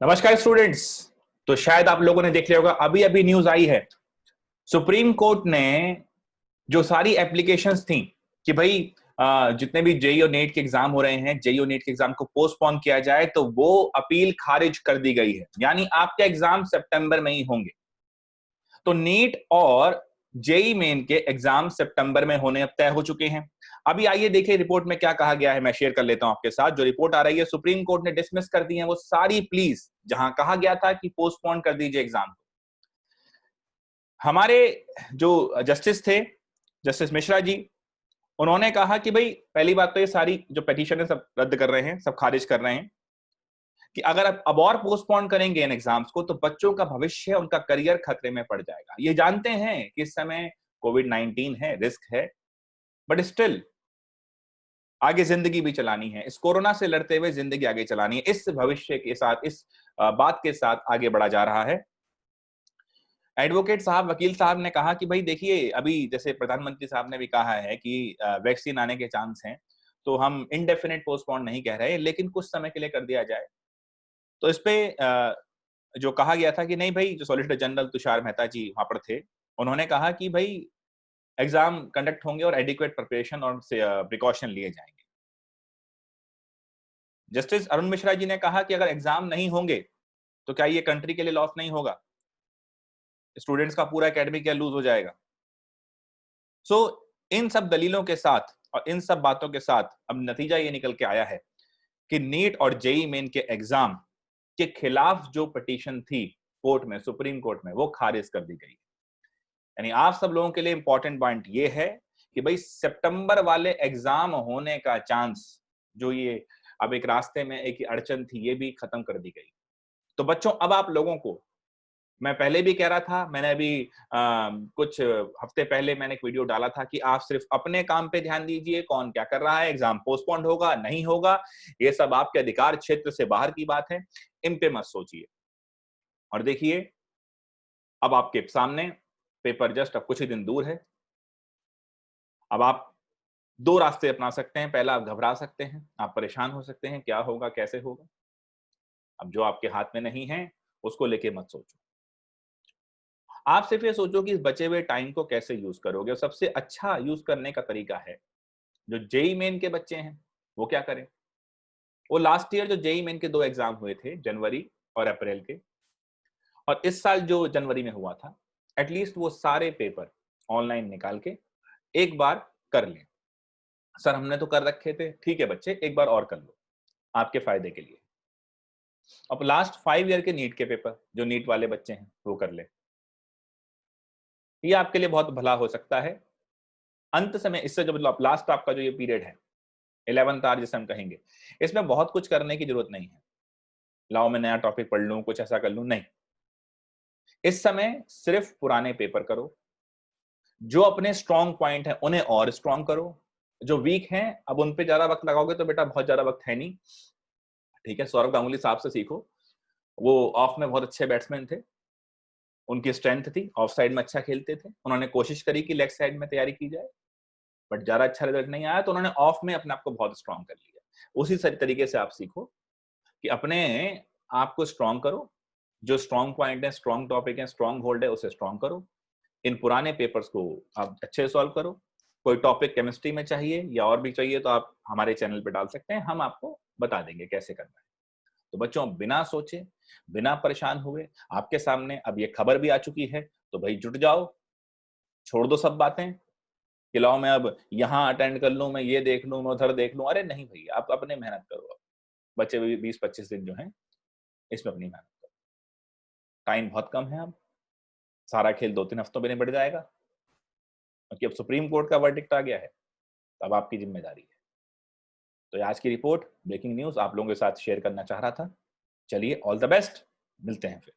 नमस्कार स्टूडेंट्स। तो शायद आप लोगों ने देख लिया होगा, अभी अभी न्यूज आई है। सुप्रीम कोर्ट ने जो सारी एप्लीकेशंस थी कि भाई जितने भी जेई और नेट के एग्जाम हो रहे हैं, जेई और नेट के एग्जाम को पोस्टपोन किया जाए, तो वो अपील खारिज कर दी गई है। यानी आपके एग्जाम सितंबर में ही होंगे। तो नीट और जेई मेन के एग्जाम सितंबर में होने अब तय हो चुके हैं। अभी आइए देखिए रिपोर्ट में क्या कहा गया है। मैं शेयर कर लेता हूं आपके साथ। जो रिपोर्ट आ रही है, सुप्रीम कोर्ट ने डिसमिस कर दी है वो सारी प्लीज जहां कहा गया था कि पोस्टपोन कर दीजिए एग्जाम। हमारे जो जस्टिस थे, जस्टिस मिश्रा जी, उन्होंने कहा कि भाई पहली बात तो ये सारी जो पेटिशन है सब रद्द कर रहे हैं, सब खारिज कर रहे हैं कि अगर अब और पोस्टपोन करेंगे इन एग्जाम्स को तो बच्चों का भविष्य, उनका करियर खतरे में पड़ जाएगा। ये जानते हैं कि इस समय कोविड-19 है, रिस्क है, बट स्टिल आगे जिंदगी भी चलानी है। इस कोरोना से लड़ते हुए जिंदगी आगे चलानी है। इस भविष्य के साथ, इस बात के साथ आगे बढ़ा जा रहा है। एडवोकेट साहब, वकील साहब ने कहा कि भाई देखिए, अभी जैसे प्रधानमंत्री साहब ने भी कहा है कि वैक्सीन आने के चांस हैं, तो हम इनडेफिनेट पोस्टपोन नहीं कह रहे, लेकिन कुछ समय के लिए कर दिया जाए। तो इस पे जो कहा गया था कि नहीं भाई, जो सॉलिसिटर जनरल तुषार मेहता जी वहां पर थे, उन्होंने कहा कि भाई एग्जाम कंडक्ट होंगे और एडिक्वेट प्रिपरेशन और प्रिकॉशन लिए जाएंगे। जस्टिस अरुण मिश्रा जी ने कहा कि अगर एग्जाम नहीं होंगे तो क्या ये कंट्री के लिए लॉस नहीं होगा? स्टूडेंट्स का पूरा एकेडमिक ईयर लूज हो जाएगा। सो इन सब दलीलों के साथ और इन सब बातों के साथ अब नतीजा ये निकल के आया है कि नीट और जेई मेन के एग्जाम के खिलाफ जो पिटीशन थी कोर्ट में, सुप्रीम कोर्ट में, वो खारिज कर दी गई। यानी आप सब लोगों के लिए इंपॉर्टेंट पॉइंट ये है कि भाई सितंबर वाले एग्जाम होने का चांस, जो ये अब एक रास्ते में एक अड़चन थी, ये भी खत्म कर दी गई। तो बच्चों, अब आप लोगों को, मैं पहले भी कह रहा था, मैंने अभी कुछ हफ्ते पहले मैंने एक वीडियो डाला था कि आप सिर्फ अपने काम पे ध्यान दीजिए, कौन क्या कर रहा है, एग्जाम पोस्टपोन्ड होगा नहीं होगा, ये सब आपके अधिकार क्षेत्र से बाहर की बात है, इन पे मत सोचिए। और देखिए, अब आपके सामने पेपर जस्ट अब कुछ ही दिन दूर है। अब आप दो रास्ते अपना सकते हैं। पहला, आप घबरा सकते हैं, आप परेशान हो सकते हैं, क्या होगा, कैसे होगा। अब जो आपके हाथ में नहीं है उसको लेके मत सोचो। आप सिर्फ ये सोचो कि इस बचे हुए टाइम को कैसे यूज करोगे। और सबसे अच्छा यूज करने का तरीका है, जो जेई मेन के बच्चे हैं वो क्या करें। वो लास्ट ईयर जो जेई मेन के दो एग्जाम हुए थे, जनवरी और अप्रैल के, और इस साल जो जनवरी में हुआ था, एटलीस्ट वो सारे पेपर ऑनलाइन निकाल के एक बार कर लें। सर हमने तो कर रखे थे, ठीक है बच्चे, एक बार और कर लो, आपके फायदे के लिए। अब लास्ट 5 ईयर के नीट के पेपर, जो नीट वाले बच्चे हैं, वो कर ले। ये आपके लिए बहुत भला हो सकता है। अंत समय इससे जो मतलब लास्ट आपका जो ये पीरियड है, 11th आवर जिसे हम कहेंगे, इसमें बहुत कुछ करने की जरूरत नहीं है। लाओ मैं नया टॉपिक पढ़ लूं, कुछ ऐसा कर लूं, नहीं। इस समय सिर्फ पुराने पेपर करो। जो अपने स्ट्रॉन्ग पॉइंट है उन्हें और स्ट्रॉन्ग करो। जो वीक हैं, अब उन पे ज्यादा वक्त लगाओगे तो बेटा बहुत ज्यादा वक्त है नहीं। ठीक है, सौरव गांगुली साहब से सीखो, वो ऑफ में बहुत अच्छे बैट्समैन थे, उनकी स्ट्रेंथ थी, ऑफ साइड में अच्छा खेलते थे। उन्होंने कोशिश करी कि लेग साइड में तैयारी की जाए, बट ज्यादा अच्छा रिजल्ट नहीं आया, तो उन्होंने ऑफ में अपने आप को बहुत स्ट्रॉन्ग कर लिया। उसी तरीके से आप सीखो कि अपने आप को स्ट्रॉन्ग करो। जो स्ट्रॉन्ग पॉइंट है, स्ट्रॉन्ग टॉपिक है, स्ट्रॉन्ग होल्ड है, उसे स्ट्रॉन्ग करो। इन पुराने पेपर्स को आप अच्छे से सॉल्व करो। कोई टॉपिक केमिस्ट्री में चाहिए या और भी चाहिए तो आप हमारे चैनल पे डाल सकते हैं, हम आपको बता देंगे कैसे करना है। तो बच्चों, बिना सोचे, बिना परेशान हुए, आपके सामने अब ये खबर भी आ चुकी है, तो भाई जुट जाओ। छोड़ दो सब बातें कि लाओ मैं अब यहाँ अटेंड कर लूं, मैं ये देख लूं, मैं उधर देख लूं। अरे नहीं भैया, आप अपने मेहनत करो। अब बचे हुए 20-25 दिन जो हैं, इसमें अपनी मेहनत करो। टाइम बहुत कम है। अब सारा खेल 2-3 हफ्तों में निपट जाएगा, क्योंकि अब सुप्रीम कोर्ट का वर्डिक्ट आ गया है। अब आपकी जिम्मेदारी है। तो आज की रिपोर्ट, ब्रेकिंग न्यूज आप लोगों के साथ शेयर करना चाह रहा था। चलिए, ऑल द बेस्ट, मिलते हैं फिर।